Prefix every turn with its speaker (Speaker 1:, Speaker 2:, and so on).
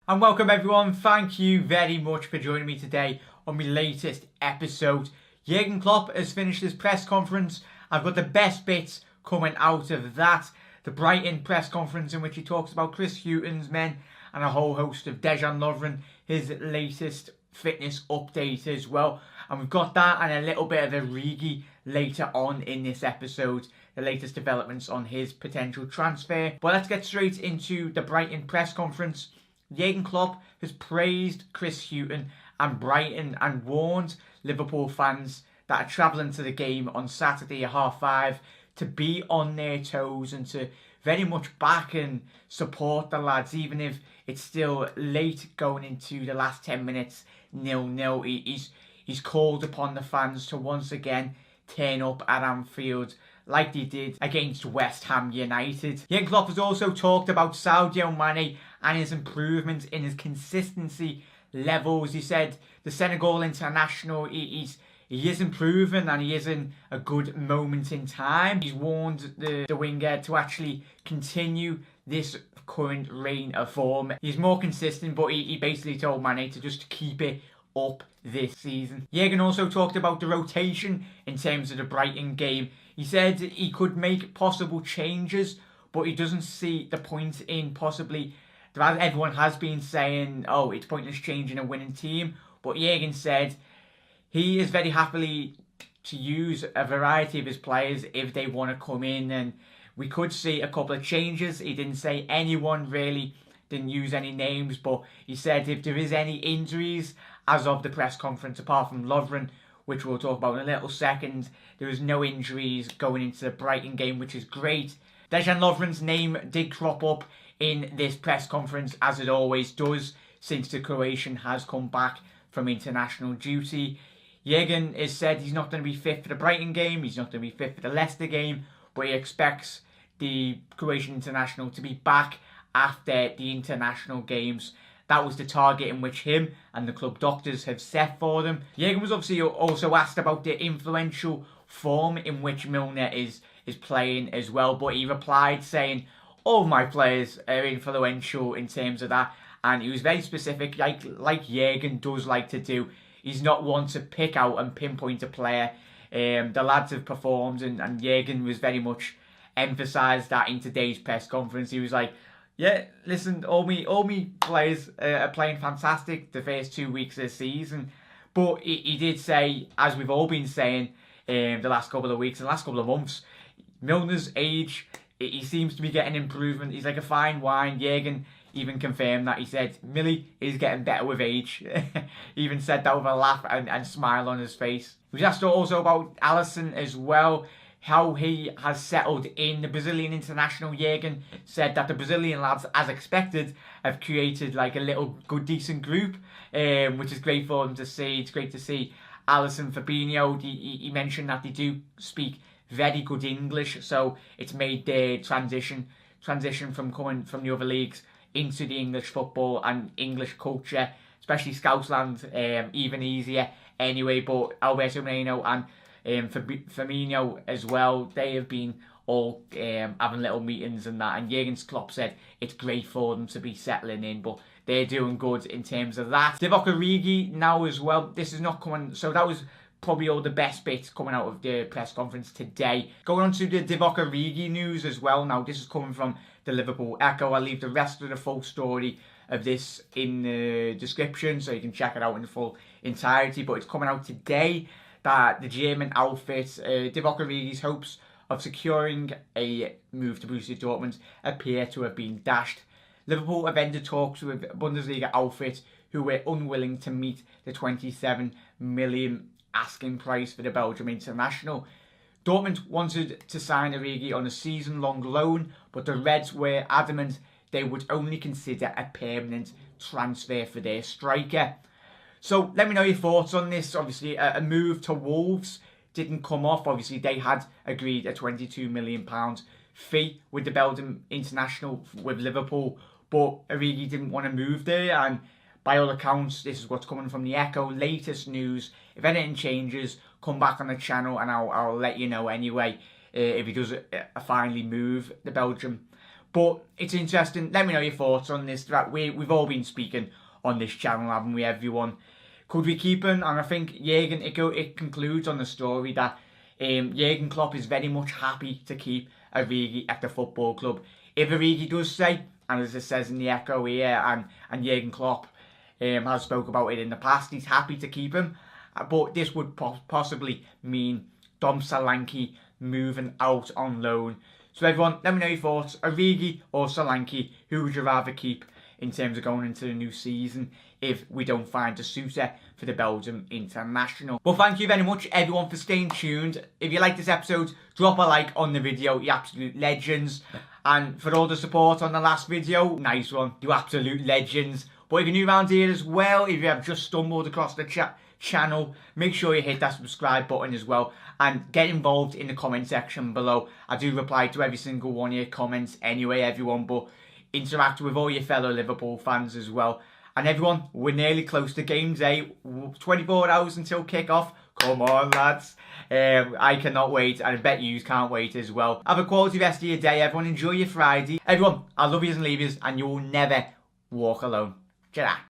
Speaker 1: And welcome everyone, thank you very much for joining me today on my latest episode. Jurgen Klopp has finished his press conference. I've got the best bits coming out of that. The Brighton press conference in which he talks about Chris Hughton's men and a whole host of Dejan Lovren, his latest fitness update as well. And we've got that and a little bit of Origi later on in this episode, the latest developments on his potential transfer. But let's get straight into the Brighton press conference. Jurgen Klopp has praised Chris Hughton and Brighton and warned Liverpool fans that are travelling to the game on Saturday at 5:30 to be on their toes and to very much back and support the lads, even if it's still late going into the last 10 minutes 0-0. He's called upon the fans to once again turn up at Anfield like they did against West Ham United. Jurgen Klopp has also talked about Sadio Mane and his improvement in his consistency levels. He said the Senegal international, he is improving and he is in a good moment in time. He's warned the winger to actually continue this current reign of form. He's more consistent, but he basically told Mane to just keep it up this season. Jurgen also talked about the rotation in terms of the Brighton game. He said he could make possible changes, but he doesn't see the point in possibly, as everyone has been saying, oh, it's pointless changing a winning team. But Jurgen said he is very happily to use a variety of his players if they want to come in, and we could see a couple of changes. He didn't say anyone really, didn't use any names, but he said if there is any injuries as of the press conference, apart from Lovren, which we'll talk about in a little second, there was no injuries going into the Brighton game, which is great. Dejan Lovren's name did crop up in this press conference, as it always does, since the Croatian has come back from international duty. Jurgen has said he's not going to be fit for the Brighton game, he's not going to be fit for the Leicester game, but he expects the Croatian international to be back after the international games. That was the target in which him and the club doctors have set for them. Jurgen was obviously also asked about the influential form in which Milner is playing as well, but he replied saying, all my players are influential in terms of that, and he was very specific, like Jurgen does like to do. He's not one to pick out and pinpoint a player. The lads have performed, and Jurgen was very much emphasised that in today's press conference. He was like, yeah, listen, all me players are playing fantastic the first 2 weeks of the season. But he did say, as we've all been saying the last couple of weeks, the last couple of months, Milner's age, he seems to be getting improvement. He's like a fine wine. Jurgen even confirmed that. He said, Millie is getting better with age. He even said that with a laugh and smile on his face. He was asked also about Alisson as well, how he has settled in. The Brazilian international. Jurgen said that the Brazilian lads, as expected, have created like a little good decent group, which is great for them to see. It's great to see Alisson, Fabinho. He mentioned that they do speak very good English, so it's made their transition from coming from the other leagues into the English football and English culture, especially Scousland, even easier anyway. But Alberto Moreno and Firmino as well, they have been all having little meetings and that, and Jurgen Klopp said it's great for them to be settling in, but they're doing good in terms of that. Divock Origi now as well, this is not coming, so that was probably all the best bits coming out of the press conference today. Going on to the Divock Origi news as well. Now this is coming from the Liverpool Echo. I'll leave the rest of the full story of this in the description so you can check it out in the full entirety, but it's coming out today that the German outfit, Divock Origi's hopes of securing a move to Borussia Dortmund appear to have been dashed. Liverpool have ended talks with Bundesliga outfit who were unwilling to meet the 27 million asking price for the Belgium international. Dortmund wanted to sign Origi on a season-long loan, but the Reds were adamant they would only consider a permanent transfer for their striker. So let me know your thoughts on this. Obviously, a move to Wolves didn't come off. Obviously, they had agreed a £22 million fee with the Belgium international with Liverpool, but Origi didn't want to move there, and by all accounts, this is what's coming from the Echo, latest news. If anything changes, come back on the channel and I'll let you know anyway if he does finally move the Belgium. But it's interesting. Let me know your thoughts on this. That we've all been speaking on this channel, haven't we, everyone? Could we keep him? And I think Jurgen, it concludes on the story that Jurgen Klopp is very much happy to keep Origi at the football club. If Origi does stay, and as it says in the echo here, and Jurgen Klopp has spoke about it in the past, he's happy to keep him. But this would possibly mean Dom Solanke moving out on loan. So everyone, let me know your thoughts. Origi or Solanke, who would you rather keep in terms of going into the new season if we don't find a suitor for the Belgium international? Well, thank you very much everyone for staying tuned. If you like this episode, drop a like on the video, you absolute legends. And for all the support on the last video, nice one, you absolute legends. But if you're new around here as well, if you have just stumbled across the channel, make sure you hit that subscribe button as well and get involved in the comment section below. I do reply to every single one of your comments anyway, everyone, but interact with all your fellow Liverpool fans as well. And everyone, we're nearly close to game day, 24 hours until kick-off. Come on, lads. I cannot wait, and I bet you can't wait as well. Have a quality rest of your day, everyone. Enjoy your Friday. Everyone, I love yous and leave yous, and you will never walk alone. Ta-da.